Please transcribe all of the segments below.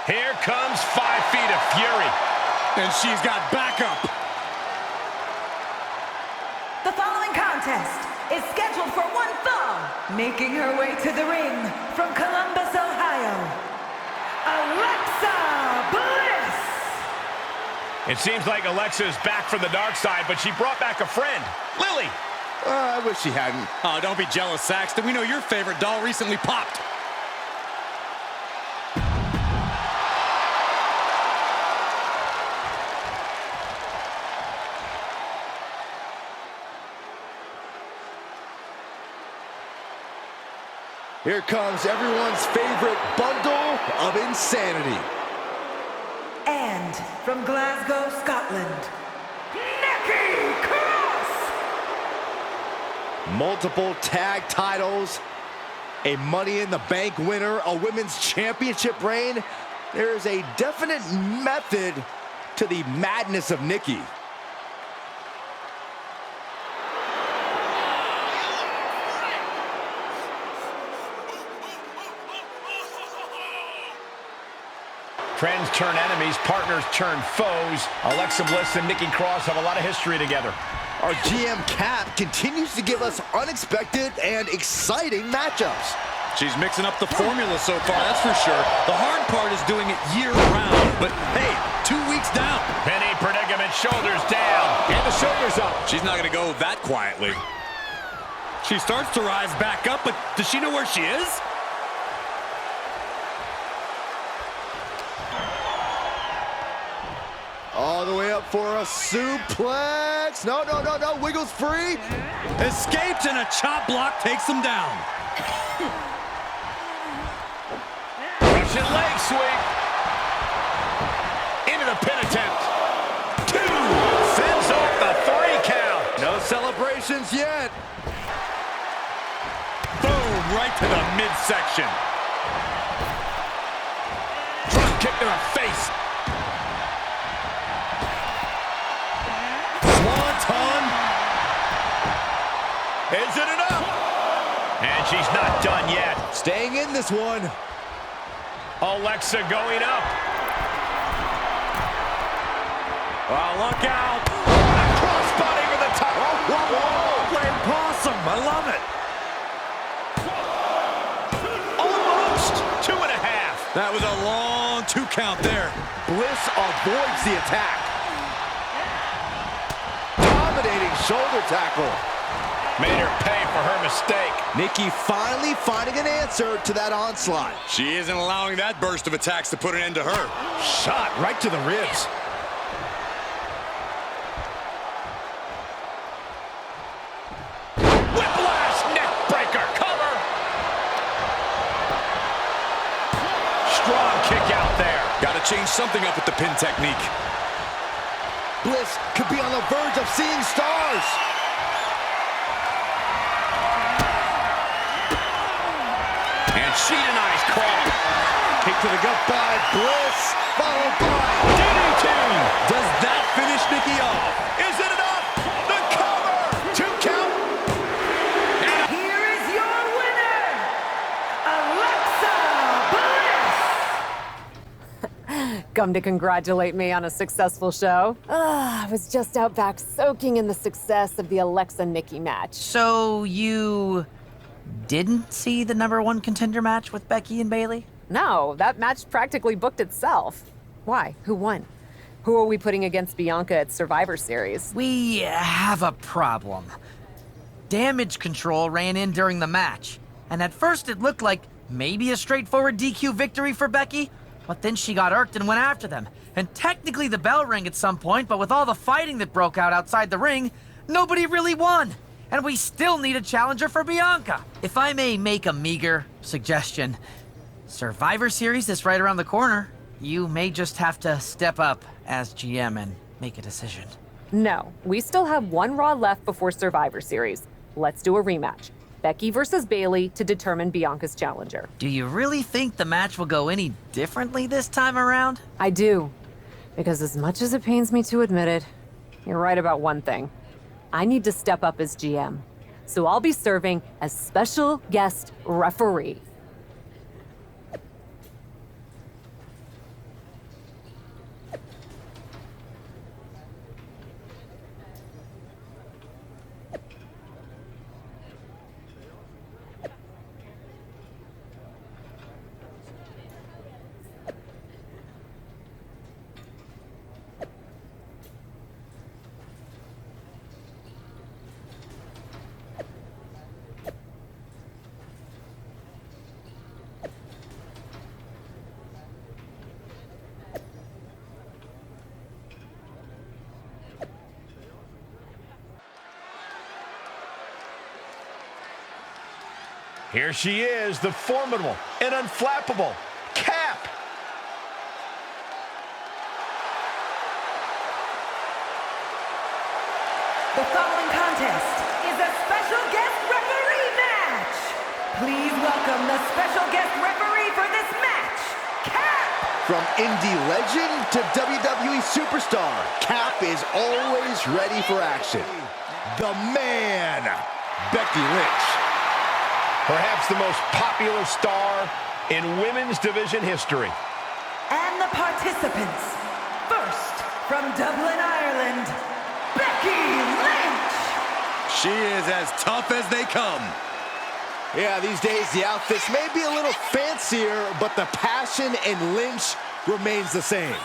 Here comes 5 feet of fury. And she's got backup. The following contest is scheduled for one fall. Making her way to the ring from Columbus, Ohio, Alexa Bliss. It seems like Alexa is back from the dark side, but she brought back a friend, Lily. I wish she hadn't. Oh, don't be jealous, Saxton. We know your favorite doll recently popped. Here comes everyone's favorite bundle of insanity. And from Glasgow, Scotland, Nikki Cross. Multiple tag titles, a Money in the Bank winner, a women's championship reign. There is a definite method to the madness of Nikki. Friends turn enemies, partners turn foes. Alexa Bliss and Nikki Cross have a lot of history together. Our GM Cap continues to give us unexpected and exciting matchups. She's mixing up the formula so far, that's for sure. The hard part is doing it year-round. But hey, 2 weeks down. Penny predicament, shoulders down, and the shoulders up. She's not going to go that quietly. She starts to rise back up, but does she know where she is? All the way up for a suplex. No, wiggles free. Escapes, and a chop block takes him down. Russian leg sweep. Into the pin attempt. 2. Sends off the 3 count. No celebrations yet. Boom, right to the midsection. Drop kick to the face. Is it enough? And she's not done yet. Staying in this one. Alexa going up. Oh, look out. Crossbody for the top. Whoa. Playing possum. I love it. Almost 2.5. That was a long 2 count there. Bliss avoids the attack. Dominating shoulder tackle. Made her pay for her mistake. Nikki finally finding an answer to that onslaught. She isn't allowing that burst of attacks to put an end to her. Shot right to the ribs. Whiplash neck breaker. Cover. Strong kick out there. Got to change something up with the pin technique. Bliss could be on the verge of seeing stars. And she denies Cross. Kick to the gut by Bliss, followed by DDT. Does that finish Nikki off? Is it enough? The cover. 2 count. And Here is your winner, Alexa Bliss. Come to congratulate me on a successful show? I was just out back soaking in the success of the Alexa-Nikki match. So you didn't see the #1 contender match with Becky and Bayley? No, that match practically booked itself. Why? Who won? Who are we putting against Bianca at Survivor Series? We have a problem. Damage Control ran in during the match, and at first it looked like maybe a straightforward DQ victory for Becky, but then she got irked and went after them. And technically the bell rang at some point, but with all the fighting that broke out outside the ring, nobody really won. And we still need a challenger for Bianca. If I may make a meager suggestion, Survivor Series is right around the corner. You may just have to step up as GM and make a decision. No, we still have 1 Raw left before Survivor Series. Let's do a rematch. Becky versus Bayley to determine Bianca's challenger. Do you really think the match will go any differently this time around? I do. Because as much as it pains me to admit it, you're right about one thing. I need to step up as GM. So I'll be serving as special guest referee. Here she is, the formidable and unflappable Cap. The following contest is a special guest referee match. Please welcome the special guest referee for this match, Cap. From indie legend to WWE superstar, Cap is always ready for action. The man, Becky Lynch. Perhaps the most popular star in women's division history. And the participants. First, from Dublin, Ireland, Becky Lynch. She is as tough as they come. Yeah, these days the outfits may be a little fancier, but the passion in Lynch remains the same.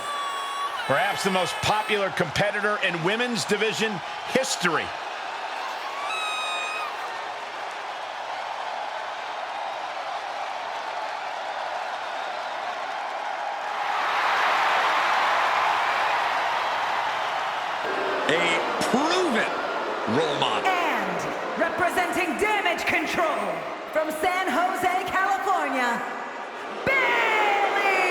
Perhaps the most popular competitor in women's division history. A proven role model. And representing Damage Control from San Jose, California, Bayley!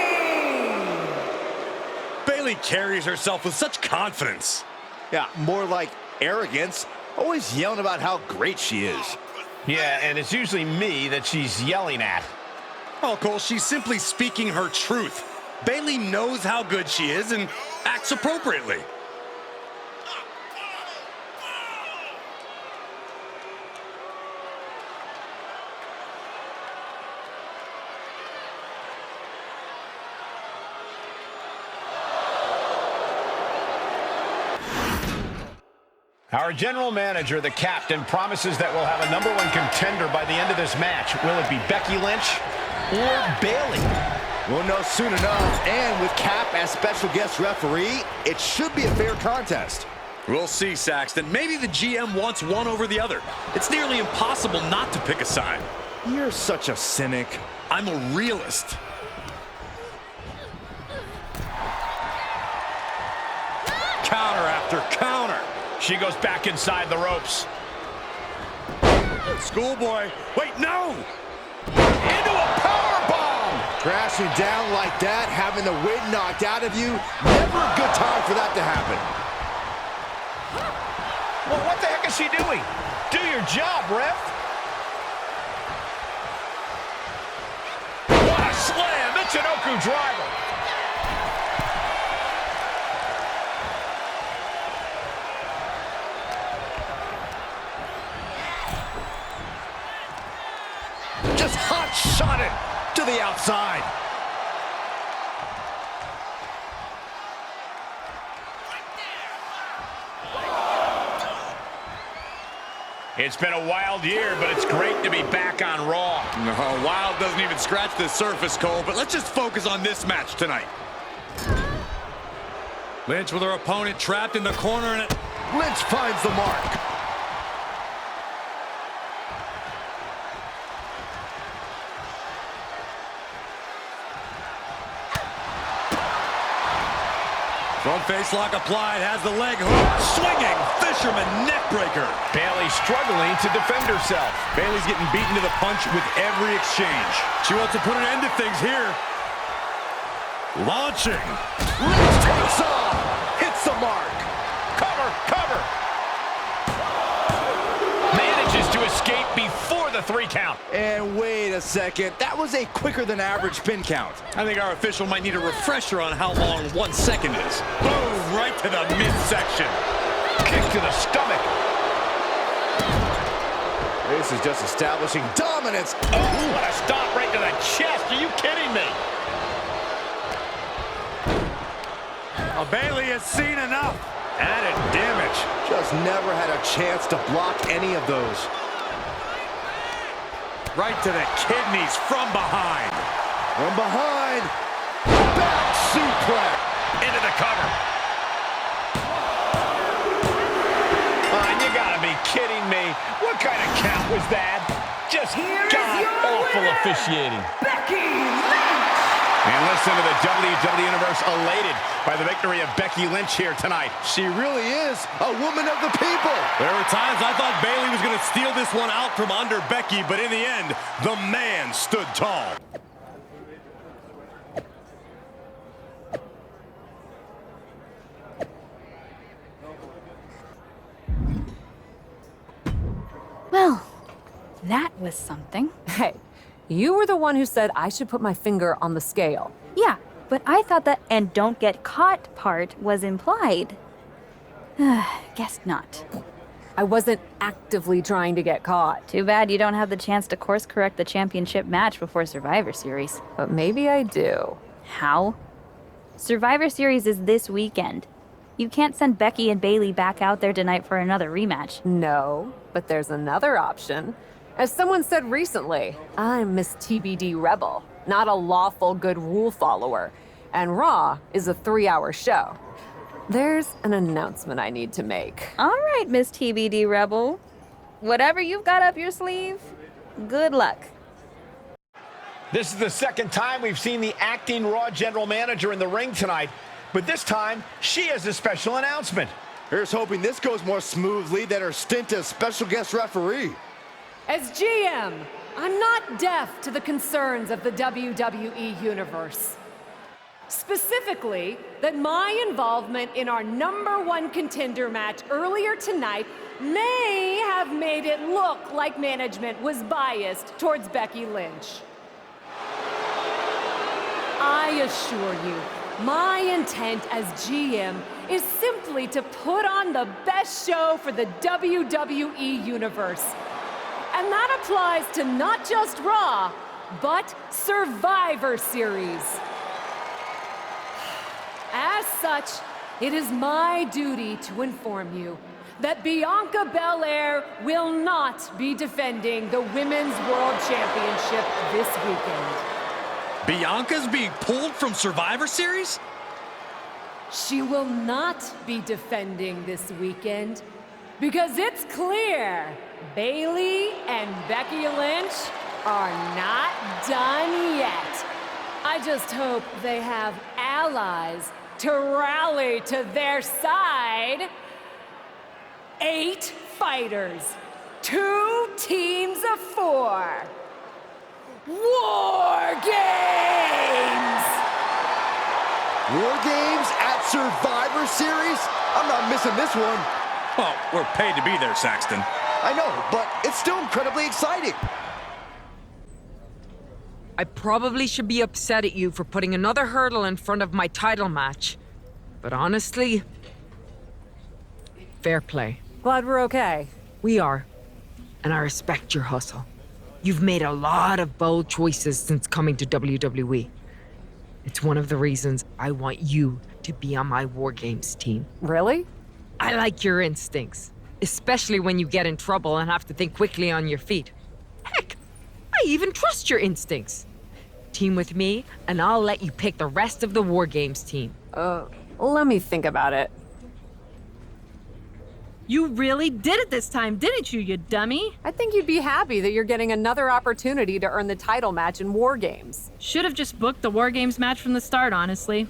Bayley carries herself with such confidence. Yeah, more like arrogance, always yelling about how great she is. Yeah, and it's usually me that she's yelling at. Oh, Cole, she's simply speaking her truth. Bayley knows how good she is and acts appropriately. Our general manager, the captain, promises that we'll have a #1 contender by the end of this match. Will it be Becky Lynch or Bayley? We'll know soon enough, and with Cap as special guest referee, it should be a fair contest. We'll see, Saxton. Maybe the GM wants one over the other. It's nearly impossible not to pick a side. You're such a cynic. I'm a realist. Counter after counter. She goes back inside the ropes. Schoolboy. Wait, no! Into a powerbomb! Crashing down like that, having the wind knocked out of you, never a good time for that to happen. Well, what the heck is she doing? Do your job, ref. What a slam! Michinoku driver. Just hot-shotted to the outside. It's been a wild year, but it's great to be back on Raw. No, wild doesn't even scratch the surface, Cole, but let's just focus on this match tonight. Lynch with her opponent trapped in the corner, and Lynch finds the mark. front face lock applied, has the leg hook, swinging, fisherman neckbreaker. Bayley struggling to defend herself. Bayley's getting beaten to the punch with every exchange. She wants to put an end to things here. Launching. Lynch takes off, hits the mark. Cover, cover. Manages to escape before the 3 count. And wait a second, that was a quicker than average pin count. I think our official might need a refresher on how long 1 second is. Boom, right to the midsection. Kick to the stomach. This is just establishing dominance. Oh, what a stop right to the chest. Are you kidding me? Bayley has seen enough. Added damage. Just never had a chance to block any of those. Right to the kidneys from behind. From behind. Back suplex. Into the cover. You gotta be kidding me. What kind of count was that? Just Here is your god-awful winner, officiating. Becky Lynch! And listen to the WWE Universe elated by the victory of Becky Lynch here tonight. She really is a woman of the people. There were times I thought Bayley was going to steal this one out from under Becky, but in the end, the man stood tall. Well, that was something. Hey, you were the one who said I should put my finger on the scale. Yeah, but I thought that "and don't get caught" part was implied. Guess not. I wasn't actively trying to get caught. Too bad you don't have the chance to course correct the championship match before Survivor Series. But maybe I do. How? Survivor Series is this weekend. You can't send Becky and Bayley back out there tonight for another rematch. No, but there's another option. As someone said recently, I'm Miss TBD Rebel, not a lawful good rule follower. And Raw is a 3-hour show. There's an announcement I need to make. All right, Miss TBD Rebel. Whatever you've got up your sleeve, good luck. This is the second time we've seen the acting Raw general manager in the ring tonight, but this time she has a special announcement. Here's hoping this goes more smoothly than her stint as special guest referee. As GM, I'm not deaf to the concerns of the WWE Universe. Specifically, that my involvement in our #1 contender match earlier tonight may have made it look like management was biased towards Becky Lynch. I assure you, my intent as GM is simply to put on the best show for the WWE Universe. And that applies to not just Raw, but Survivor Series. As such, it is my duty to inform you that Bianca Belair will not be defending the Women's World Championship this weekend. Bianca's being pulled from Survivor Series? She will not be defending this weekend because it's clear Bayley and Becky Lynch are not done yet. I just hope they have allies to rally to their side. 8 fighters, 2 teams of 4. War Games! War Games at Survivor Series? I'm not missing this one. Well, we're paid to be there, Saxton. I know, but it's still incredibly exciting. I probably should be upset at you for putting another hurdle in front of my title match. But honestly, fair play. Glad we're okay. We are. And I respect your hustle. You've made a lot of bold choices since coming to WWE. It's one of the reasons I want you to be on my War Games team. Really? I like your instincts, especially when you get in trouble and have to think quickly on your feet. Heck, I even trust your instincts. Team with me, and I'll let you pick the rest of the War Games team. Let me think about it. You really did it this time, didn't you, you dummy? I think you'd be happy that you're getting another opportunity to earn the title match in War Games. Should have just booked the War Games match from the start, honestly.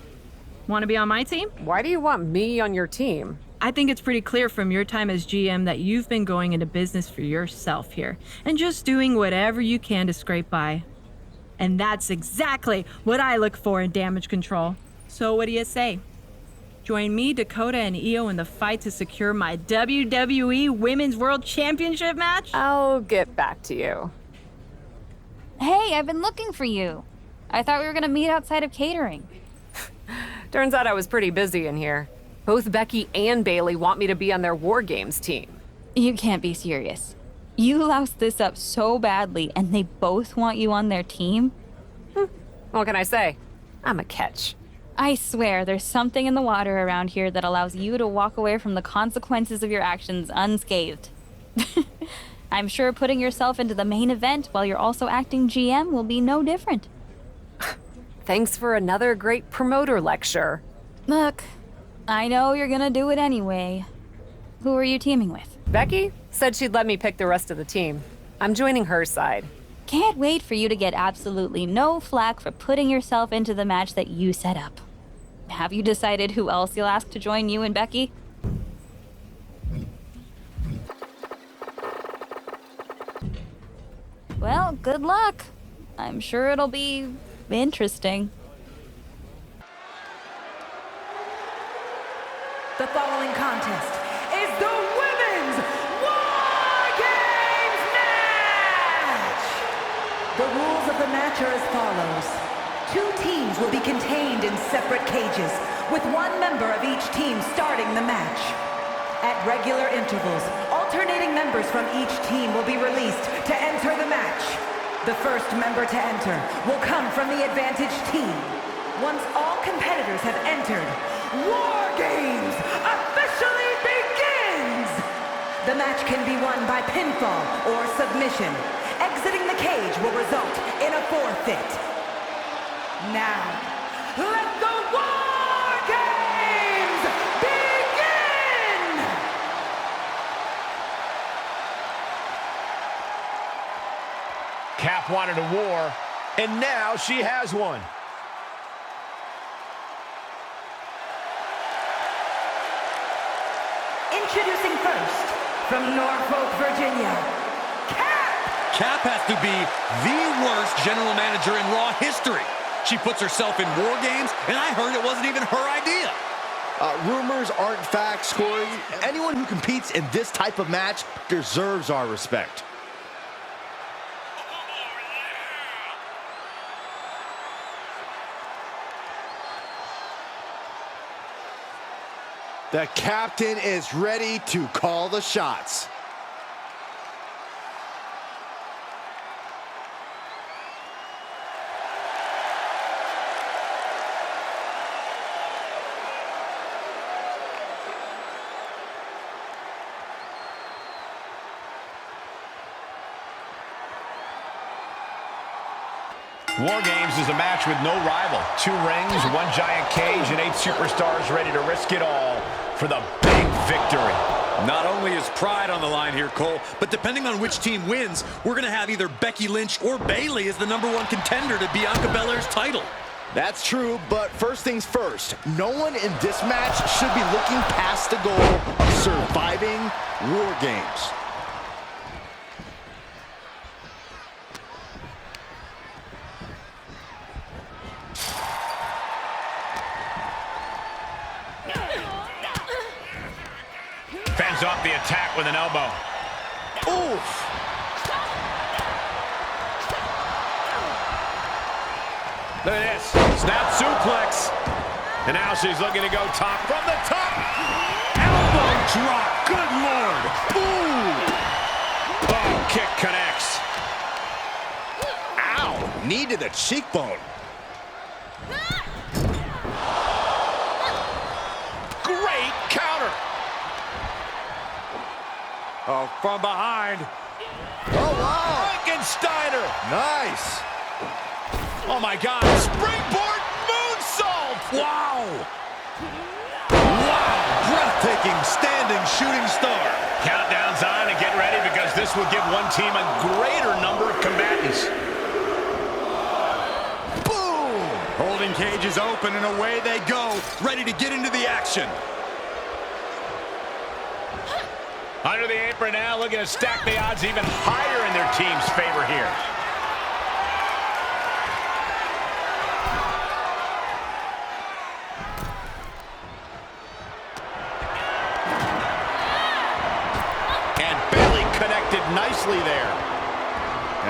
Want to be on my team? Why do you want me on your team? I think it's pretty clear from your time as GM that you've been going into business for yourself here and just doing whatever you can to scrape by. And that's exactly what I look for in Damage Control. So what do you say? Join me, Dakota, and Io in the fight to secure my WWE Women's World Championship match? I'll get back to you. Hey, I've been looking for you. I thought we were gonna meet outside of catering. Turns out I was pretty busy in here. Both Becky and Bayley want me to be on their War Games team. You can't be serious. You loused this up so badly, and they both want you on their team? What can I say? I'm a catch. I swear, there's something in the water around here that allows you to walk away from the consequences of your actions unscathed. I'm sure putting yourself into the main event while you're also acting GM will be no different. Thanks for another great promoter lecture. Look, I know you're gonna do it anyway. Who are you teaming with? Becky said she'd let me pick the rest of the team. I'm joining her side. Can't wait for you to get absolutely no flack for putting yourself into the match that you set up. Have you decided who else you'll ask to join you and Becky? Well, good luck. I'm sure it'll be interesting. The following contest is the Women's Wargames match! The rules of the match are as follows. 2 teams will be contained in separate cages, with 1 member of each team starting the match. At regular intervals, alternating members from each team will be released to enter the match. The first member to enter will come from the advantaged team. Once all competitors have entered, Wargames officially begins! The match can be won by pinfall or submission. Exiting the cage will result in a forfeit. Now, let the Wargames begin! Cap wanted a war, and now she has one. Introducing first, from Norfolk, Virginia, Cap! Cap has to be the worst general manager in Raw history. She puts herself in War Games, and I heard it wasn't even her idea. Rumors aren't facts, Corey. Anyone who competes in this type of match deserves our respect. The captain is ready to call the shots. War Games is a match with no rival. 2 rings, 1 giant cage, and 8 superstars ready to risk it all for the big victory. Not only is pride on the line here, Cole, but depending on which team wins, we're going to have either Becky Lynch or Bayley as the #1 contender to Bianca Belair's title. That's true, but first things first, no one in this match should be looking past the goal of surviving War Games. Fends off the attack with an elbow. Oof! Look at this. Snap suplex. And now she's looking to go top from the top. Elbow drop. Good Lord. Ooh. Oh, kick connects. Ow! Knee to the cheekbone. Great counter. Oh, from behind. Oh, wow! Frankensteiner. Nice! Oh, my God. Springboard moonsault. Wow! Wow! Breathtaking standing shooting star. Countdown's on and get ready because this will give one team a greater number of combatants. Boom! Holding cage is open and away they go, ready to get into the action. Under the apron now, looking to stack the odds even higher in their team's favor here. And Bayley connected nicely there.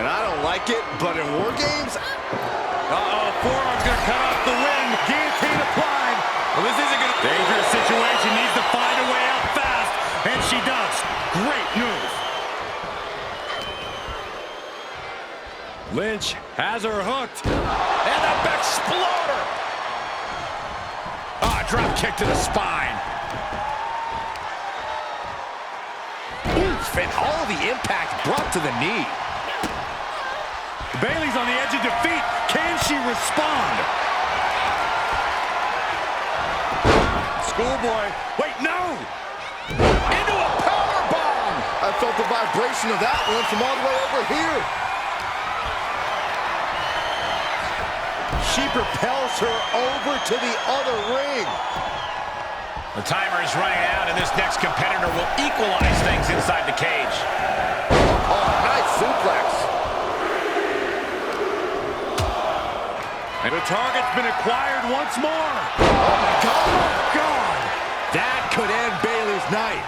And I don't like it, but in War Games... Uh-oh, forearm's gonna cut off the win. Guillotine applied. Well, this isn't gonna... Dangerous situation, needs to find a way out fast. And she does. Great move. Lynch has her hooked. And a exploder. Ah, drop kick to the spine. Oof, and all the impact brought to the knee. Bayley's on the edge of defeat. Can she respond? Schoolboy. Wait, no! Into a powerbomb. I felt the vibration of that one from all the way over here. she propels her over to the other ring. The timer is running out, and this next competitor will equalize things inside the cage. Oh, nice suplex. And the target's been acquired once more. Oh, my God. Oh, God. That could end Bayley's night.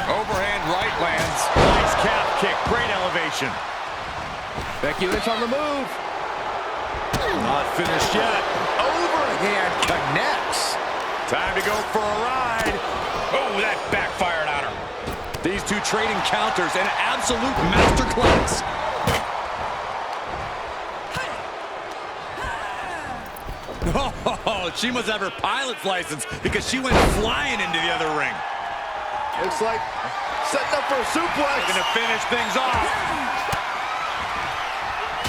Overhand right lands. Nice calf kick. Great elevation. Becky Lynch on the move. Not finished yet. Overhand connects. Time to go for a ride. Oh, that backfired on her. These two trading counters, an absolute masterclass. Oh, she must have her pilot's license because she went flying into the other ring. Looks like setting up for a suplex. Going to finish things off.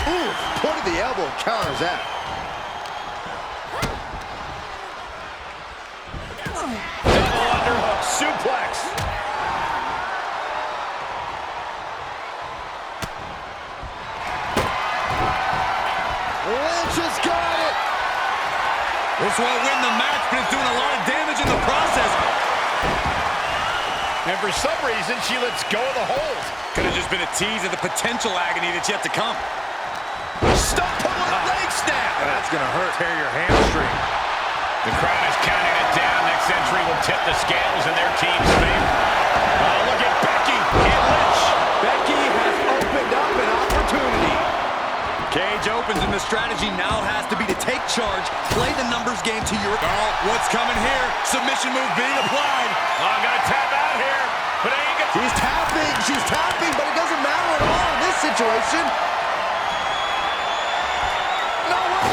Ooh, point of the elbow counters that. Double underhook suplex. Lynch has got it. This won't win the match, but it's doing a lot of damage in the process. And for some reason, she lets go of the hold. Could have just been a tease of the potential agony that's yet to come. Stump pull and leg snap. That's going to hurt. Tear your hamstring. The crowd is counting it down. Next entry will tip the scales in their team's favor. Look at Becky and Lynch. Becky has opened up an opportunity. Cage opens, and the strategy now has to be to take charge, play the numbers game to your... Oh, what's coming here? Submission move being applied. Oh, I'm going to tap out here, but I ain't gonna... She's tapping, but it doesn't matter at all in this situation. No way!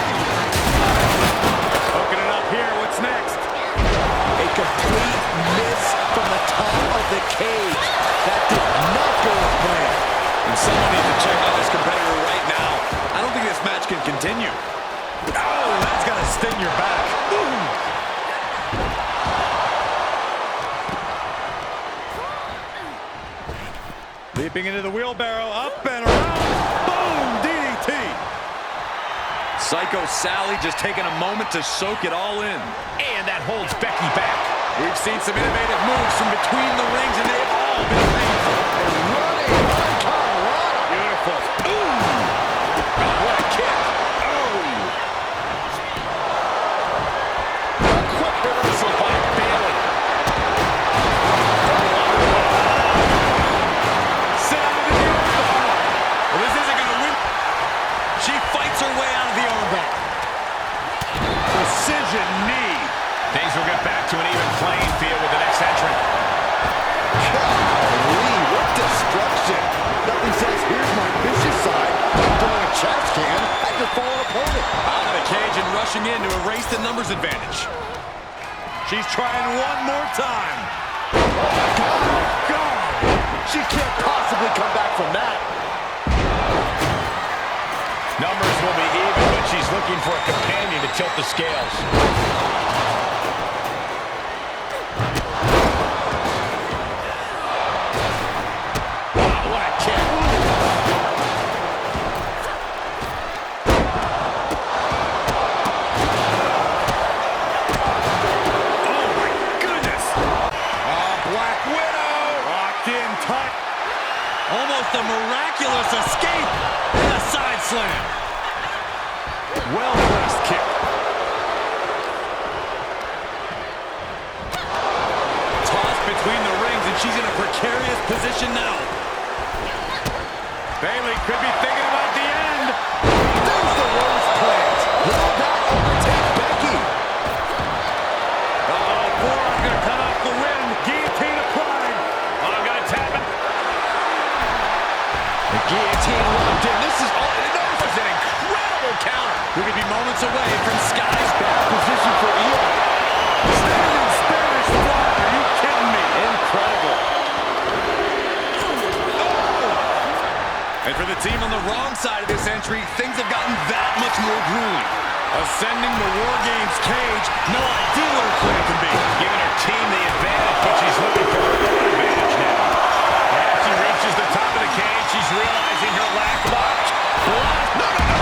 Hooking it up here, what's next? A complete miss from the top of the cage. That did not go as planned. And someone needs to check on this competitor right now. I don't think this match can continue. Oh, that's got to sting your back. Ooh. Leaping into the wheelbarrow, up and around. Boom, DDT. Psycho Sally just taking a moment to soak it all in. And that holds Becky back. We've seen some innovative moves from between the rings, and they've all been painful. Beautiful. Ooh. Oh, what a kick. Oh. A quick reversal by Bayley. Sit out of the armbar. Well, this isn't going to win. She fights her way out of the armbar. Precision knee. Things will get back to an even playing field with the next entrant. Golly, what destruction. Nothing says, here's my vicious side. Throwing a chest can at your fallen opponent. Out of the cage and rushing in to erase the numbers advantage. She's trying one more time. Oh, my God. God. She can't possibly come back from that. Numbers will be even, but she's looking for a companion to tilt the scales. Almost a miraculous escape and a side slam. Well-placed kick. Tossed between the rings, and she's in a precarious position now. Bayley could be thinking about the end. There's the rose plant. Will that overtake Becky? Uh-oh, forearm gonna cut off the win. Guillotine applied. Oh, I'm gonna tap it. The guillotine locked in. This is all it knows. An incredible counter. We could be moments away from Sky's Bad position for Io. standing Spanish fly. Are you kidding me? Incredible. And for the team on the wrong side of this entry, things have gotten that much more grueling. Ascending the Wargames cage, no idea what her plan can be. Giving her team the advantage, but she's looking for her own advantage now. As she reaches the top of the cage, she's realizing her lack of options. No, no, no.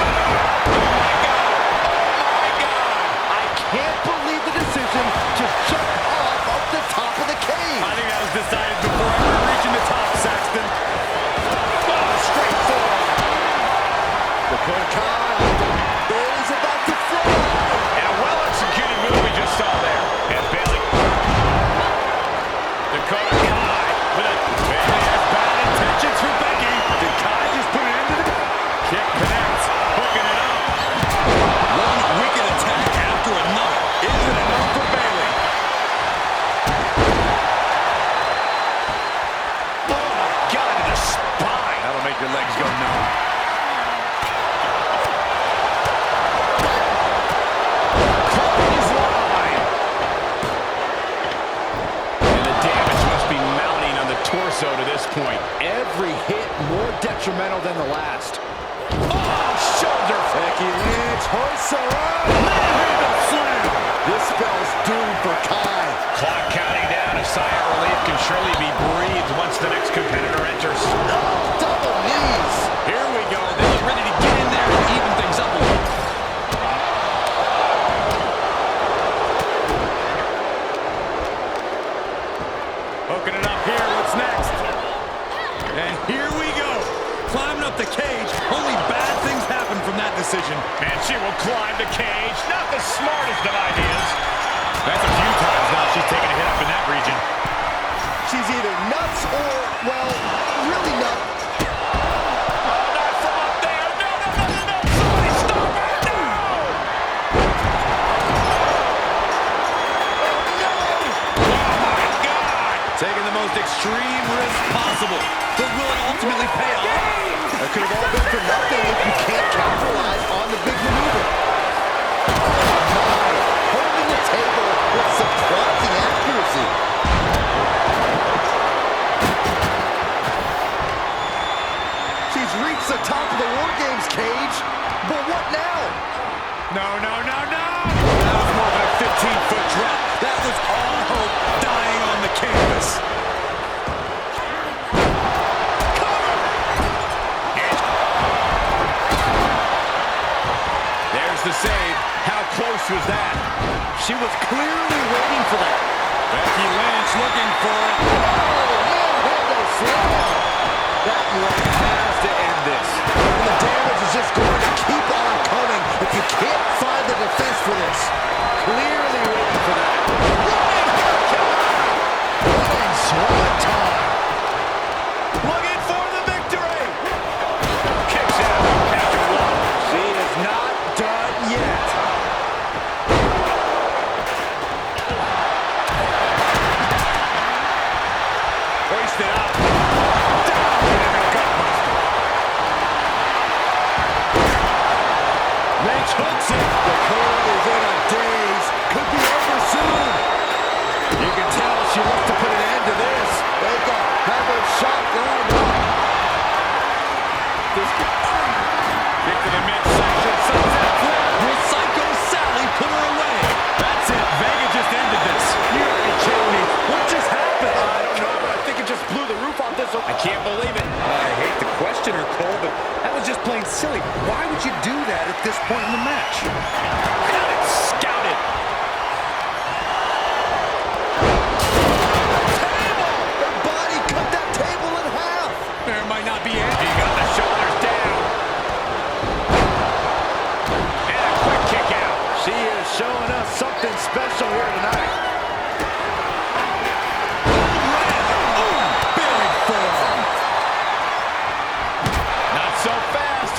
detrimental than the last. Oh, shoulder. Becky Lynch hoists her up. Manhandle slam. This spell's doomed for Kai. Clock counting down. A sigh of relief can surely be breathed once the next competitor enters. Oh, double knees. Here we go. They look ready to get in there and even things up a little. Hooking it up here. What's next? And here we go. Climbing up the cage. Only bad things happen from that decision. And she will climb the cage. Not the smartest of ideas. That's a few times now she's taken a hit up in that region. She's either nuts or, well, really nuts. Oh, not from up there. No, no, no, no, no. Somebody stop her. No. Oh, my God. Taking the most extreme risk possible. But will it ultimately pay off? That could have all been for nothing if you can't capitalize on the big maneuver. Oh, my. Holding the table with surprising accuracy. She's reached the top of the Wargames cage, but what now? No, no, no, no! That was more than a 15-foot drop. That was all hope dying on the canvas. Cover! There's the save. How close was that? She was clearly waiting for that. Becky Lynch looking for it. Manhandle slam. That one has to end this. And the damage is just going to keep on coming if you can't find the defense for this. Clearly waiting for that. Running swanton. Looking for the victory. Kicks out after one. She is not done yet. Hoisted up. Down in the gutbuster. Lynch hooks it. The crowd is in a daze. Could be over soon. You can tell she wants to put an end to this. They got another shot lined up. Kick to the midsection. Sunset flip. Will Psycho Sally put her away? That's it. Vega just ended this. You gotta be kidding me. What just happened? I don't know, but I think it just blew the roof off this. I can't believe it. I hate to question her, Cole, but that was just plain silly. Why would you do that at this point in the match? Got it scouted. Her body cut that table in half. There might not be any. He got the shoulders down. And a quick kick out. She is showing us something special here tonight. Big forearm. Not so fast.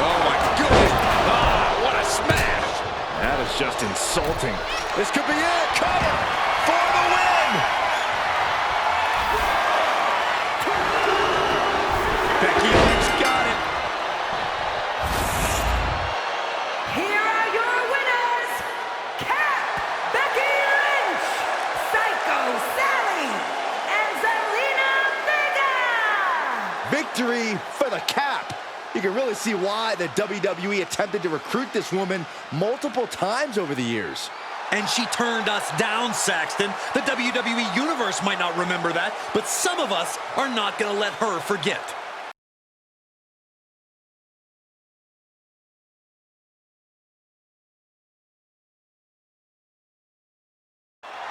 Oh my goodness. Ah, what a smash. That is just insulting. This could be it. Cover for the win. Becky Lynch got it. Here are your winners, Kat, Becky Lynch, Psycho Sally, and Zelina Vega. Victory for the Cap. You can really see why the WWE attempted to recruit this woman multiple times over the years. And she turned us down, Saxton. The WWE Universe might not remember that, but some of us are not going to let her forget.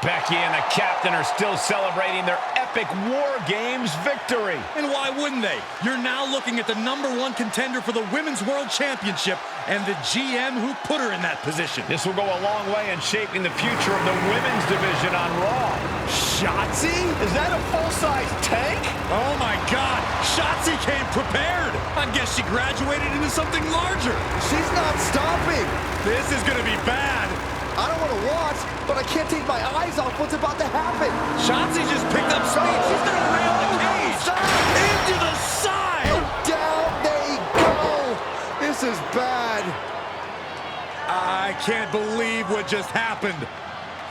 Becky and the captain are still celebrating their epic War Games victory. And why wouldn't they? You're now looking at the #1 contender for the Women's World Championship and the GM who put her in that position. This will go a long way in shaping the future of the women's division on Raw. Shotzi? Is that a full-size tank? Oh my God, Shotzi came prepared. I guess she graduated into something larger. She's not stopping. This is gonna be bad. I don't want to watch, but I can't take my eyes off what's about to happen. Shotzi just picked up speed. She's gonna rail the cage. Into the side. Down they go. This is bad. I can't believe what just happened.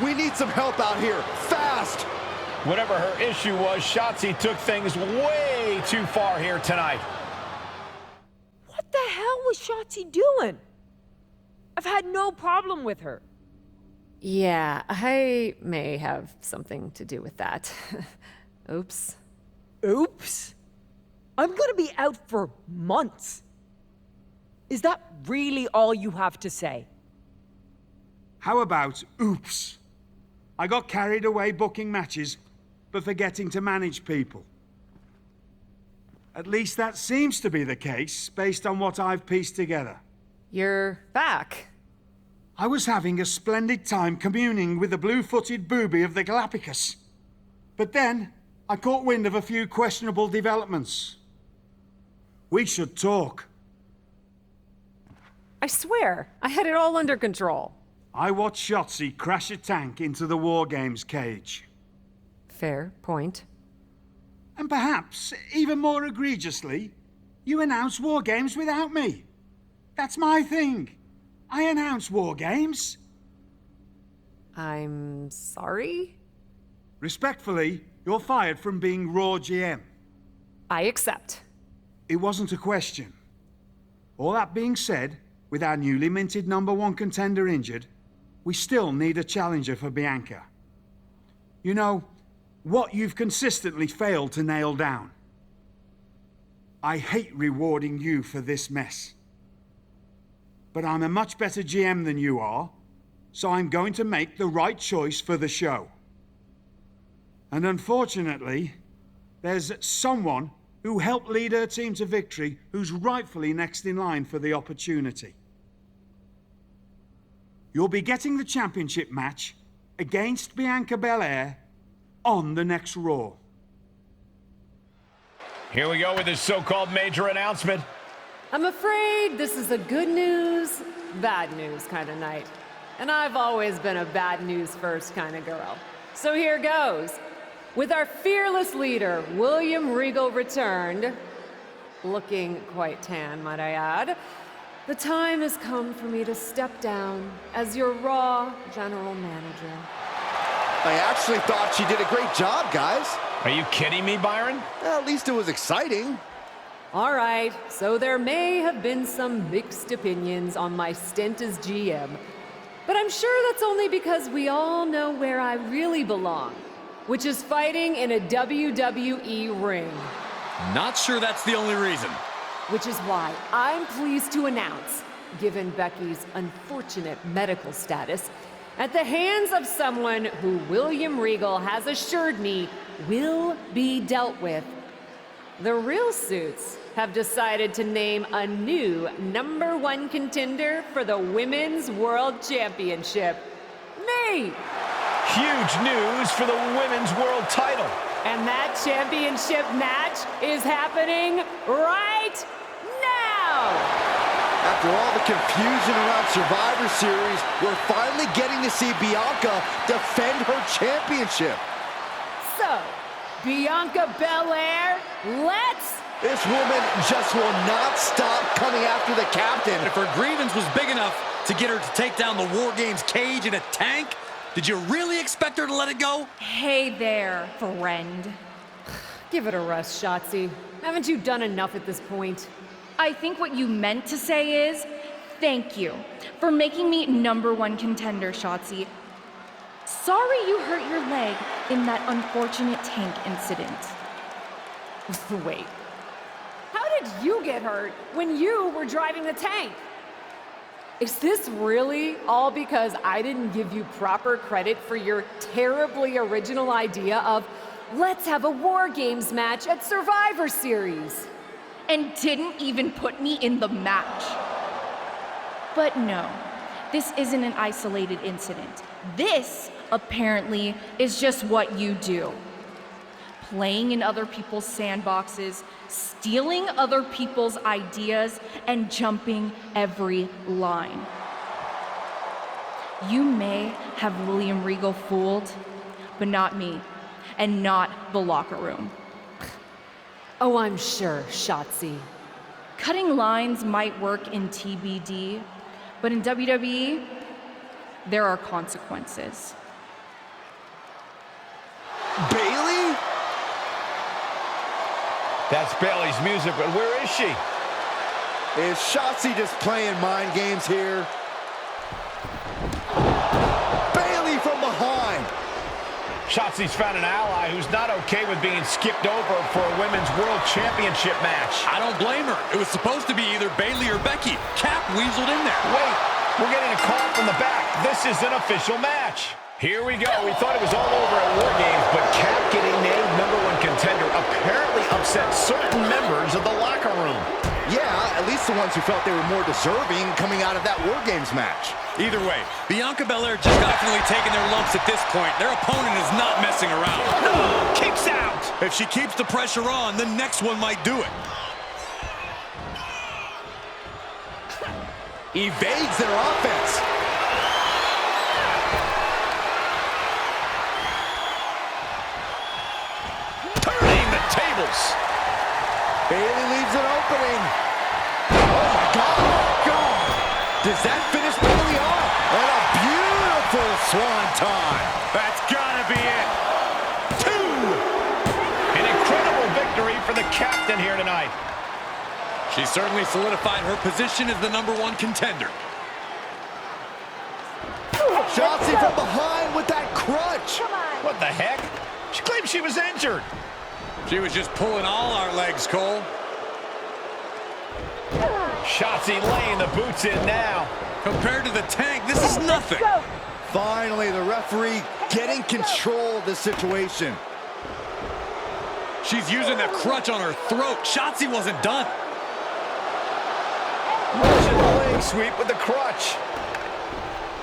We need some help out here, fast. Whatever her issue was, Shotzi took things way too far here tonight. What the hell was Shotzi doing? I've had no problem with her. Yeah, I may have something to do with that. Oops. Oops? I'm gonna be out for months. Is that really all you have to say? How about oops? I got carried away booking matches, but forgetting to manage people. At least that seems to be the case, based on what I've pieced together. You're back. I was having a splendid time communing with the blue-footed booby of the Galapagos. But then, I caught wind of a few questionable developments. We should talk. I swear, I had it all under control. I watched Shotzi crash a tank into the Wargames cage. Fair point. And perhaps, even more egregiously, you announce Wargames without me. That's my thing. I announce Wargames. I'm sorry? Respectfully, you're fired from being Raw GM. I accept. It wasn't a question. All that being said, with our newly minted #1 contender injured, we still need a challenger for Bianca. You know, what you've consistently failed to nail down. I hate rewarding you for this mess. But I'm a much better GM than you are, so I'm going to make the right choice for the show. And unfortunately, there's someone who helped lead her team to victory who's rightfully next in line for the opportunity. You'll be getting the championship match against Bianca Belair on the next Raw. Here we go with this so-called major announcement. I'm afraid this is a good news, bad news kind of night. And I've always been a bad news first kind of girl. So here goes. With our fearless leader, William Regal, returned, looking quite tan, might I add, the time has come for me to step down as your Raw General Manager. I actually thought she did a great job, guys. Are you kidding me, Byron? At least it was exciting. All right, so there may have been some mixed opinions on my stint as GM, but I'm sure that's only because we all know where I really belong, which is fighting in a WWE ring. Not sure that's the only reason. Which is why I'm pleased to announce, given Becky's unfortunate medical status, at the hands of someone who William Regal has assured me will be dealt with, the Real Suits have decided to name a new #1 contender for the Women's World Championship. Me! Huge news for the Women's World title. And that championship match is happening right now! After all the confusion around Survivor Series, we're finally getting to see Bianca defend her championship. So, Bianca Belair, let's... This woman just will not stop coming after the captain. If her grievance was big enough to get her to take down the Wargames cage in a tank, did you really expect her to let it go? Hey there, friend. Give it a rest, Shotzi. Haven't you done enough at this point? I think what you meant to say is, thank you for making me #1 contender, Shotzi. Sorry you hurt your leg in that unfortunate tank incident. Wait. How did you get hurt when you were driving the tank? Is this really all because I didn't give you proper credit for your terribly original idea of, let's have a War Games match at Survivor Series? And didn't even put me in the match. But no, this isn't an isolated incident. This, apparently, is just what you do. Playing in other people's sandboxes, stealing other people's ideas, and jumping every line. You may have William Regal fooled, but not me, and not the locker room. Oh, I'm sure, Shotzi. Cutting lines might work in TBD, but in WWE, there are consequences. Bayley That's Bayley's music, but where is she? Is Shotzi just playing mind games here? Bayley from behind. Shotzi's found an ally who's not okay with being skipped over for a Women's World Championship match. I don't blame her. It was supposed to be either Bayley or Becky. Cap weaseled in there. Wait, we're getting a call from the back. This is an official match. Here we go. We thought it was all over at Wargames, but Cap getting named #1 contender apparently upset certain members of the locker room. Yeah, at least the ones who felt they were more deserving coming out of that Wargames match. Either way, Bianca Belair just definitely taking their lumps at this point. Their opponent is not messing around. No, kicks out. If she keeps the pressure on, the next one might do it. Evades their offense. Turning the tables. Bayley leaves an opening. Oh my God. Does that finish Bayley off? And a beautiful swanton. That's gotta be it. 2. An incredible victory for the captain here tonight. She certainly solidified her position as the #1 contender. Shotzi from behind with that crutch. What the heck? She claimed she was injured. She was just pulling all our legs, Cole. Shotzi laying the boots in now. Compared to the Tank, this is nothing. Finally, the referee getting control of the situation. She's using that crutch on her throat. Shotzi wasn't done. Russian leg sweep with the crutch.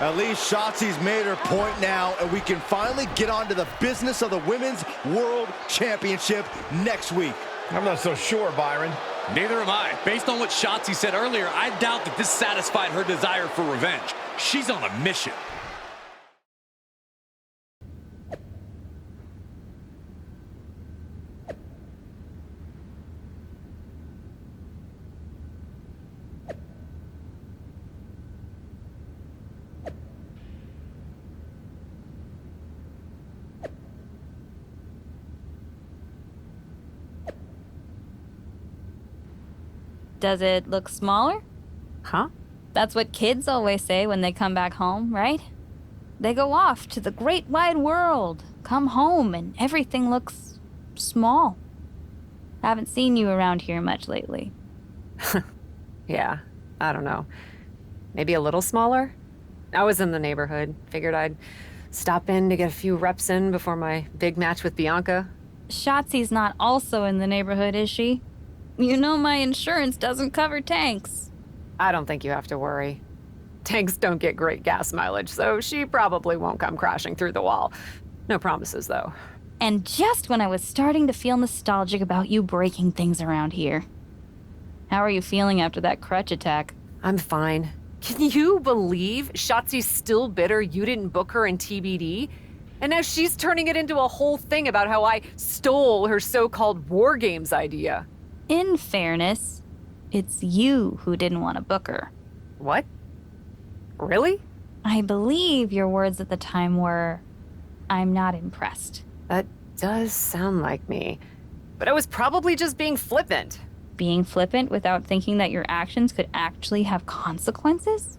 At least Shotzi's made her point now, and we can finally get on to the business of the Women's World Championship next week. I'm not so sure, Byron. Neither am I. Based on what Shotzi said earlier, I doubt that this satisfied her desire for revenge. She's on a mission. Does it look smaller? Huh? That's what kids always say when they come back home, right? They go off to the great wide world, come home, and everything looks small. Haven't seen you around here much lately. Yeah, I don't know. Maybe a little smaller? I was in the neighborhood. Figured I'd stop in to get a few reps in before my big match with Bianca. Shotzi's not also in the neighborhood, is she? You know my insurance doesn't cover tanks. I don't think you have to worry. Tanks don't get great gas mileage, so she probably won't come crashing through the wall. No promises, though. And just when I was starting to feel nostalgic about you breaking things around here. How are you feeling after that crutch attack? I'm fine. Can you believe Shotzi's still bitter you didn't book her in TBD? And now she's turning it into a whole thing about how I stole her so-called Wargames idea. In fairness, it's you who didn't want to book her. What? Really? I believe your words at the time were, "I'm not impressed." That does sound like me. But I was probably just being flippant. Being flippant without thinking that your actions could actually have consequences?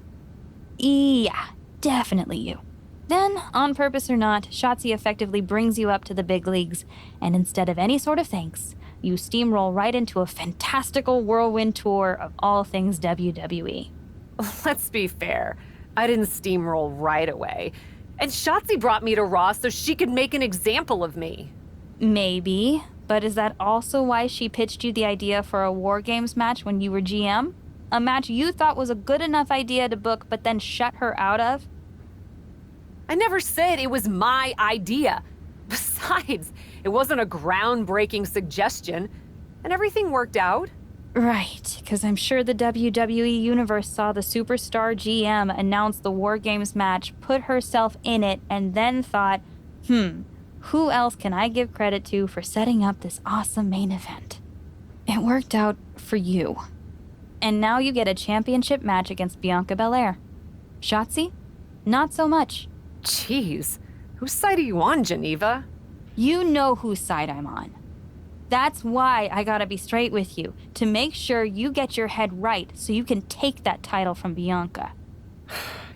Yeah, definitely you. Then, on purpose or not, Shotzi effectively brings you up to the big leagues, and instead of any sort of thanks, you steamroll right into a fantastical whirlwind tour of all things WWE. Let's be fair. I didn't steamroll right away. And Shotzi brought me to Raw so she could make an example of me. Maybe, but is that also why she pitched you the idea for a Wargames match when you were GM? A match you thought was a good enough idea to book but then shut her out of? I never said it was my idea. Besides, it wasn't a groundbreaking suggestion, and everything worked out. Right, because I'm sure the WWE Universe saw the superstar GM announce the Wargames match, put herself in it, and then thought, who else can I give credit to for setting up this awesome main event? It worked out for you. And now you get a championship match against Bianca Belair. Shotzi? Not so much. Jeez, whose side are you on, Geneva? You know whose side I'm on. That's why I gotta be straight with you, to make sure you get your head right so you can take that title from Bianca.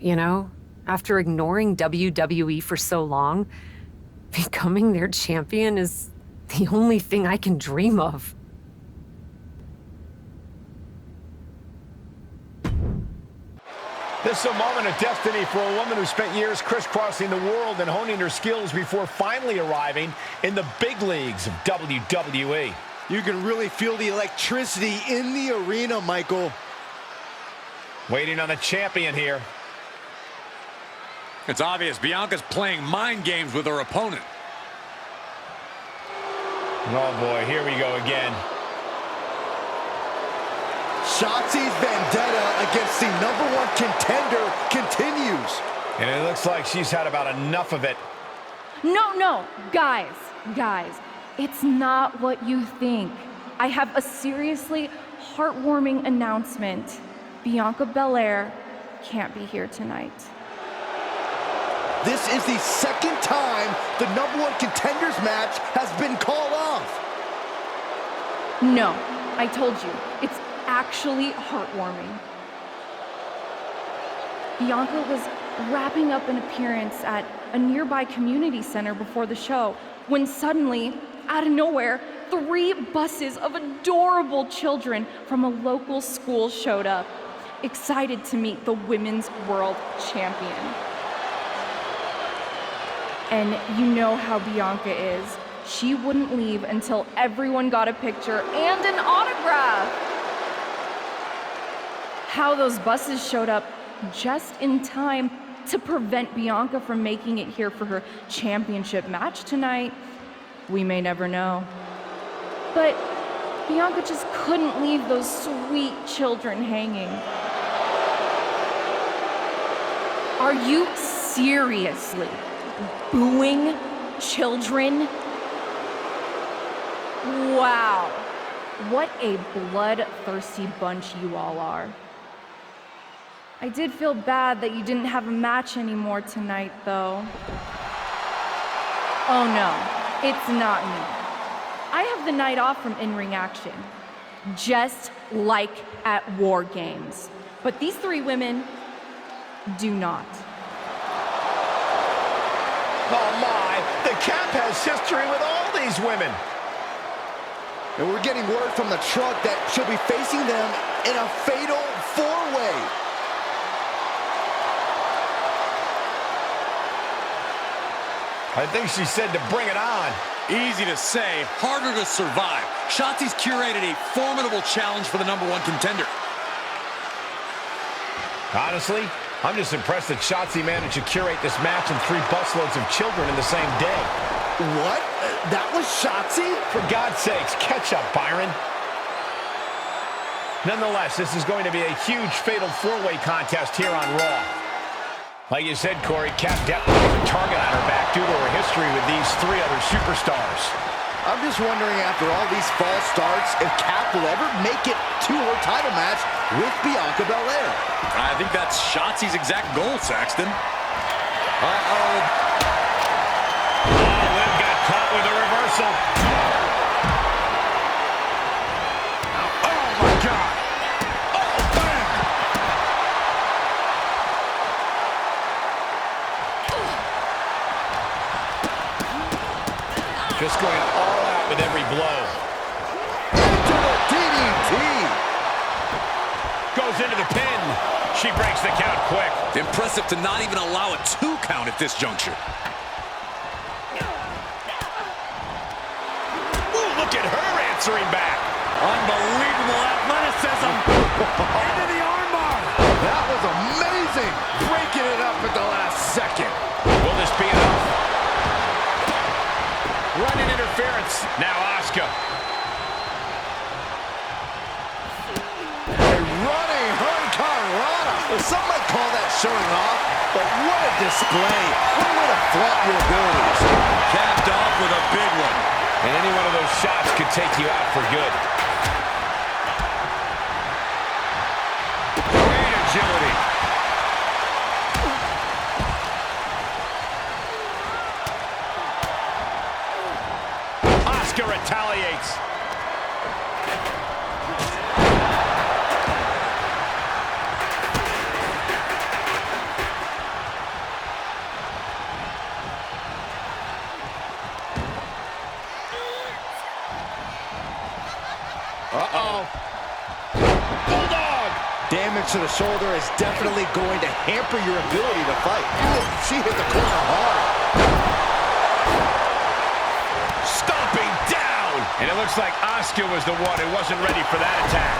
You know, after ignoring WWE for so long, becoming their champion is the only thing I can dream of. This is a moment of destiny for a woman who spent years crisscrossing the world and honing her skills before finally arriving in the big leagues of WWE. You can really feel the electricity in the arena, Michael. Waiting on the champion here. It's obvious Bianca's playing mind games with her opponent. Oh boy, here we go again. Shotzi's vendetta against the #1 contender continues. And it looks like she's had about enough of it. No, guys, it's not what you think. I have a seriously heartwarming announcement. Bianca Belair can't be here tonight. This is the second time the #1 contenders match has been called off. No, I told you, it's actually heartwarming. Bianca was wrapping up an appearance at a nearby community center before the show when suddenly, out of nowhere, 3 buses of adorable children from a local school showed up, excited to meet the Women's World Champion. And you know how Bianca is. She wouldn't leave until everyone got a picture and an autograph. How those buses showed up just in time to prevent Bianca from making it here for her championship match tonight, we may never know. But Bianca just couldn't leave those sweet children hanging. Are you seriously booing children? Wow, what a bloodthirsty bunch you all are. I did feel bad that you didn't have a match anymore tonight, though. Oh no, it's not me. I have the night off from in-ring action, just like at Wargames. But these 3 women do not. Oh my, the Cap has history with all these women. And we're getting word from the truck that she'll be facing them in a fatal 4-way. I think she said to bring it on. Easy to say, harder to survive. Shotzi's curated a formidable challenge for the #1 contender. Honestly, I'm just impressed that Shotzi managed to curate this match and 3 busloads of children in the same day. What? That was Shotzi? For God's sakes, catch up, Byron. Nonetheless, this is going to be a huge fatal 4-way contest here on Raw. Like you said, Corey, Kat definitely has a target on her back due to her history with these 3 other superstars. I'm just wondering, after all these false starts, if Kat will ever make it to her title match with Bianca Belair. I think that's Shotzi's exact goal, Saxton. Uh-oh. Oh, Liv got caught with a reversal. Oh, my God. Oh, bam. Just going all out with every blow. Into the DDT. Goes into the pin. She breaks the count quick. Impressive to not even allow a 2 count at this juncture. Ooh, look at her answering back. Unbelievable athleticism. Into the armbar. That was amazing. Breaking it up at the last second. Will this be enough? Running interference. Now Asuka. A running hurricanrana. Some might call that showing off, but what a display. What a way to flaunt your abilities. Capped off with a big one. And any one of those shots could take you out for good. Great agility. Asuka retaliates. Uh-oh. Bulldog! Damage to the shoulder is definitely going to hamper your ability to fight. Ooh, she hit the corner hard. Stomping down! And it looks like Asuka was the one who wasn't ready for that attack.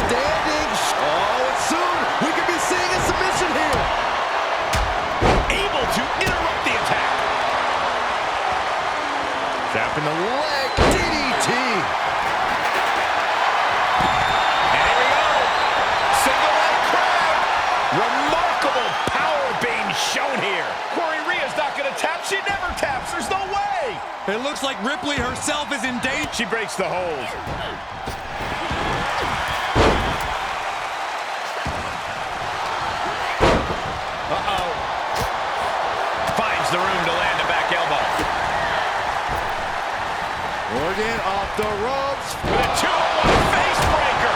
Standing. Oh, and soon we could be seeing a submission here. Able to interrupt the attack. Tapping the leg. DDT. And here we go. Single leg crab. Remarkable power being shown here. Corey Rhea's not going to tap. She never taps. There's no way. It looks like Ripley herself is in danger. She breaks the hold. Uh-oh. Finds the room to land a back elbow. Morgan off the ropes. With a 2-on-1 face breaker.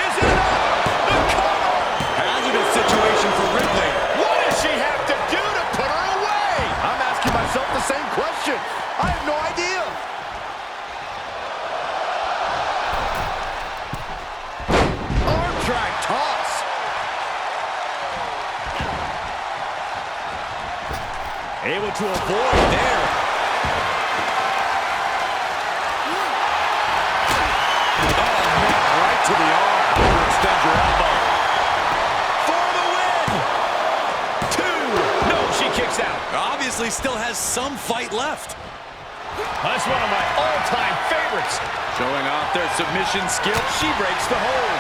Is it enough? The cover. Hazardous situation for Ripley. What does she have to do to put her away? I'm asking myself the same question. I have no idea. Arm drag toss. Able to avoid there. To the arm. How to extend your elbow. For the win. 2. No, she kicks out. Obviously still has some fight left. That's one of my all-time favorites. Showing off their submission skill. She breaks the hold.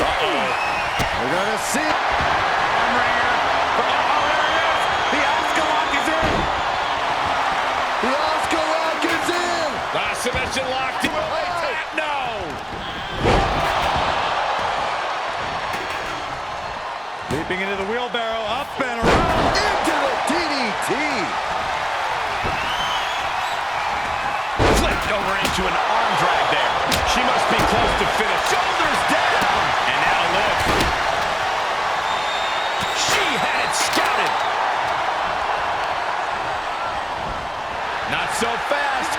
Uh-oh. We're gonna see. Arm wringer. Oh, there it is. The Asuka lock is in. The Asuka lock is in. Submission locked in. Will they tap? No. Leaping into the wheelbarrow, up and around. Into the DDT. Flipped over into an arm drag there. She must be close to finish. Shoulders down. And now lift. She had it scouted. Not so fast.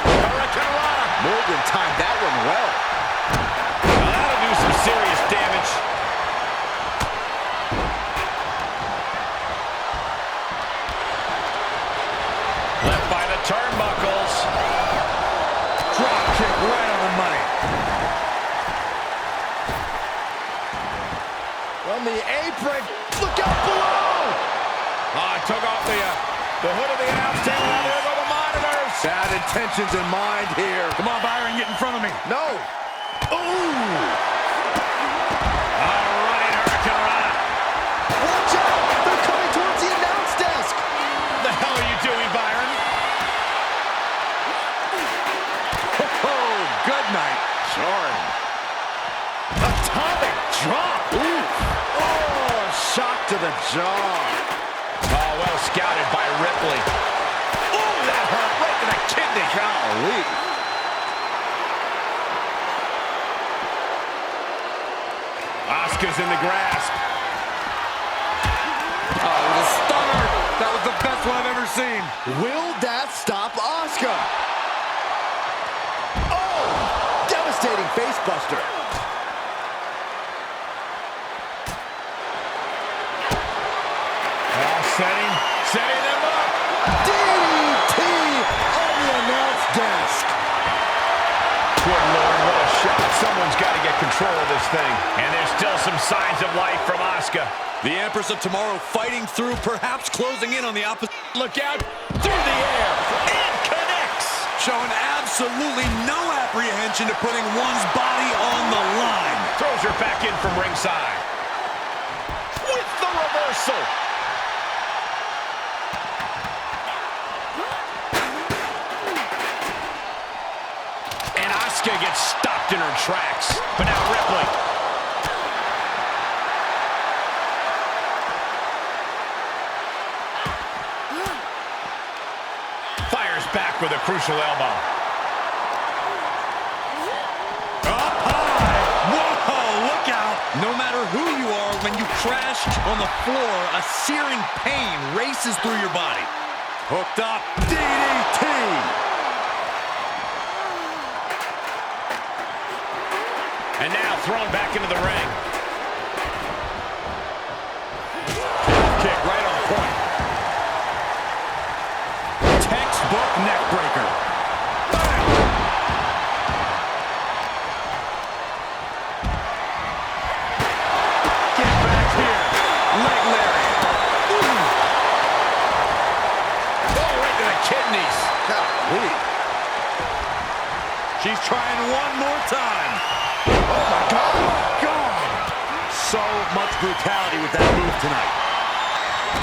Hurricanrana. Morgan timed that one well. Now that'll do some serious damage. Left by the turnbuckles. Drop kick right on the money. From the apron. Look out below. Took off the hood of the abs. Now there go the monitors. Bad intentions in mind here. Come on, Byron, get in front of me. No. Ooh. Running Hurricanrana. Watch out. They're coming towards the announce desk. What the hell are you doing, Byron? Oh, good night. Sorry. Atomic drop. Ooh. Oh, shock to the jaw. Oh, well scouted by Ripley. Ooh, that hurt right to the kidney. Golly. Asuka's in the grasp. Oh, the stunner. That was the best one I've ever seen. Will that stop Asuka? Oh, devastating facebuster. Setting them up. DDT on the announce desk. Good Lord, what a shot. Someone's got to get control of this thing. And there's still some signs of life from Asuka. The Empress of Tomorrow fighting through, perhaps closing in on the opposite. Look out, through the air, and connects. Showing absolutely no apprehension to putting one's body on the line. Throws her back in from ringside. With the reversal. And Asuka gets stopped in her tracks. But now Ripley. with a crucial elbow. Up high. Whoa, look out. No matter who you are, when you crash on the floor, a searing pain races through your body. Hooked up. DDT. And now thrown back into the ring. Kick right on point. Textbook neck breaker. Bang. Get back here. Leg lariat. Oh, right to the kidneys. Golly. She's trying one more time. Oh, my God. God. So much brutality with that move tonight.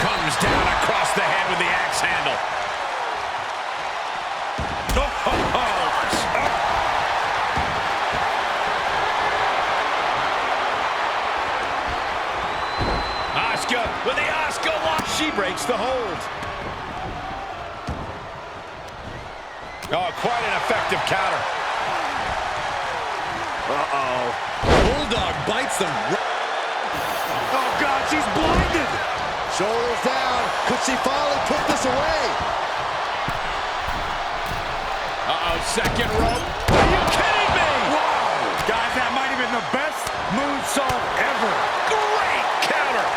Comes down across the head with the axe handle. Asuka with the Asuka lock. She breaks the hold. Oh, quite an effective counter. Uh-oh. Bulldog bites them. Oh, God, she's blinded. Shoulders down. Could she finally put this away? Uh-oh, second rope. Are you kidding me? Wow. Guys, that might have been the best moonsault ever. Great counter.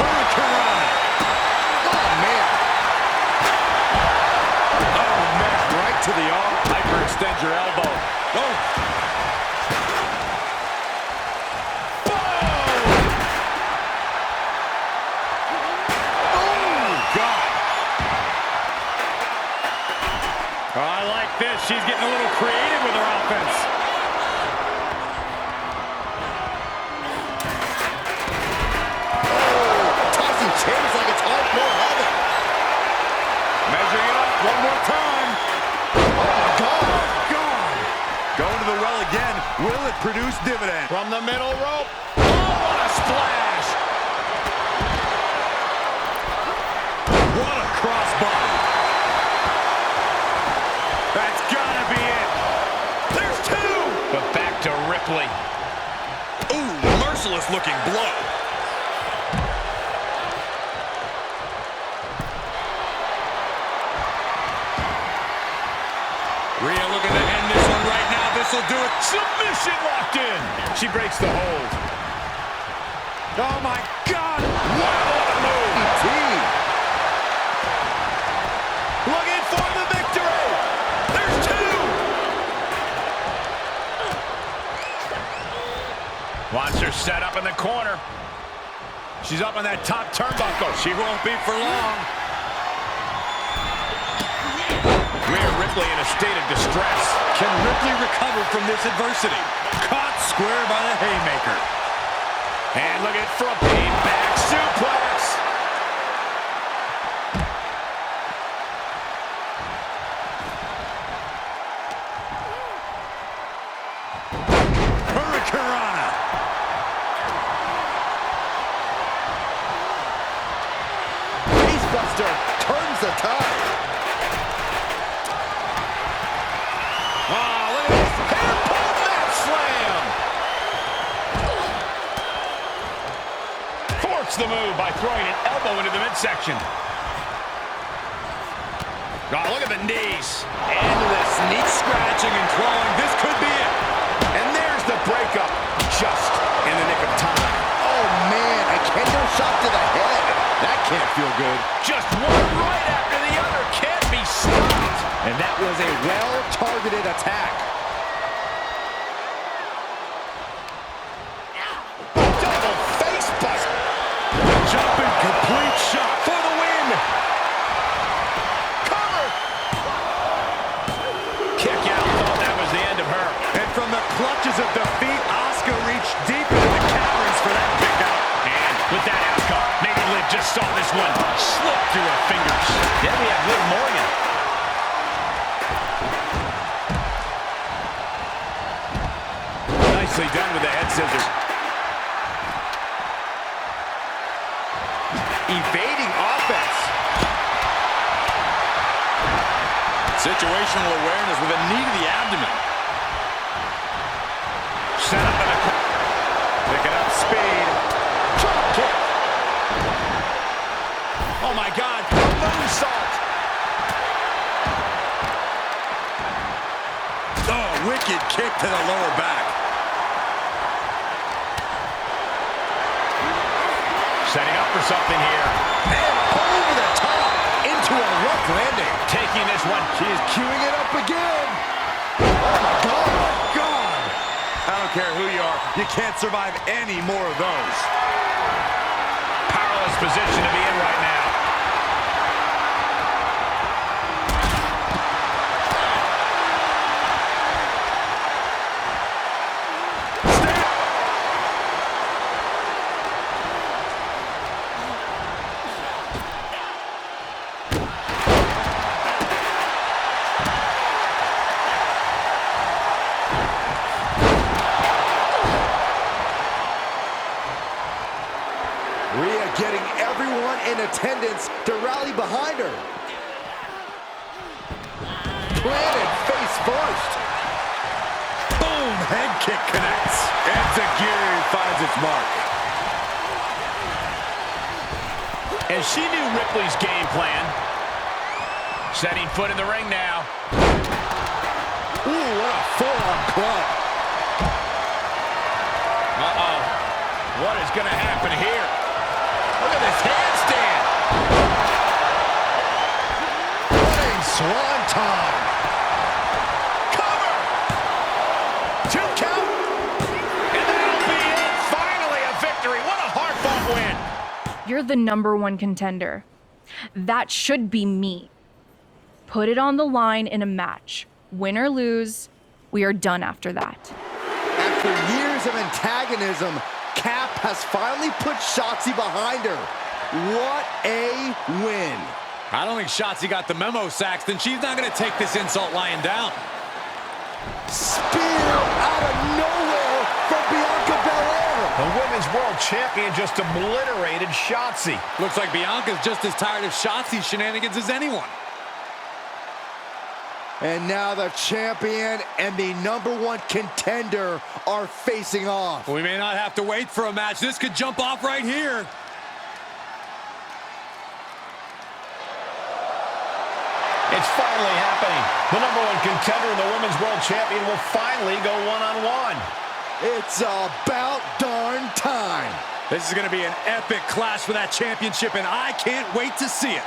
Hurricane. Oh, man. Oh, man. Right to the arm. Hyperextend your elbow. Oh. I like this. She's getting a little creative with her offense. Oh, tossing chairs like it's hardcore heaven. Measuring it up one more time. Oh, my God. God. Going to the well again. Will it produce dividend? From the middle rope. Oh, what a splash. What a crossbody. That's gotta be it. There's two. But back to Ripley. Ooh, merciless looking blow. Rhea looking to end this one right now. This will do it. Submission locked in. She breaks the hold. Oh, my God. Wow, what a move. Team. Looking for the victory. There's two. Wants her set up in the corner. She's up on that top turnbuckle. She won't be for long. Rhea Ripley in a state of distress. Can Ripley recover from this adversity? Caught square by the haymaker. And looking for a back suplex. Hurricanrana. Facebuster turns the tide. Oh, look at this. Hair pull mat slam. Forks the move by throwing an elbow into the midsection. Oh, look at the knees. And the sneak scratching and clawing. This could be it. And there's the breakup. Just in the nick of time. Oh, man. A kendo shot to the head. That can't feel good. Just one right after the other. Can't be stopped. And that was a well-targeted attack. Double face bust. Jumping complete shot for the win. Cover. Kick out. Thought that was the end of her. And from the clutches of defeat, Asuka reached deep into the caverns for that kick out. And with that outcome, maybe Liv just saw this one slip through her fingers. Then we have Liv Morgan. Nicely done with the head scissors. Evading offense. Situational awareness with a knee to the abdomen. Set up in a... Picking up speed. Drop kick. Oh, my God. Moonsault. Oh, wicked kick to the lower back. Setting up for something here. And over the top into a rough landing. Taking this one. She's queuing it up again. Oh, my God. God! I don't care who you are, you can't survive any more of those. Powerless position to be in right now. Rhea getting everyone in attendance to rally behind her. Planted face first. Boom! Head kick connects. Enziguri finds its mark. And she knew Ripley's game plan. Setting foot in the ring now. Ooh, what a forearm club. Uh-oh. What is going to happen here? Look at this handstand. Running swanton. Cover. 2 count. And that'll be it. Finally a victory. What a hard-fought win. You're the #1 contender. That should be me. Put it on the line in a match. Win or lose, we are done after that. After years of antagonism, Cap has finally put Shotzi behind her. What a win. I don't think Shotzi got the memo, Saxton. She's not going to take this insult lying down. Spear out of nowhere from Bianca Belair. The Women's World Champion just obliterated Shotzi. Looks like Bianca's just as tired of Shotzi's shenanigans as anyone. And now the champion and the #1 contender are facing off. We may not have to wait for a match. This could jump off right here. It's finally happening. The #1 contender and the Women's World Champion will finally go one-on-one. It's about darn time. This is going to be an epic clash for that championship, and I can't wait to see it.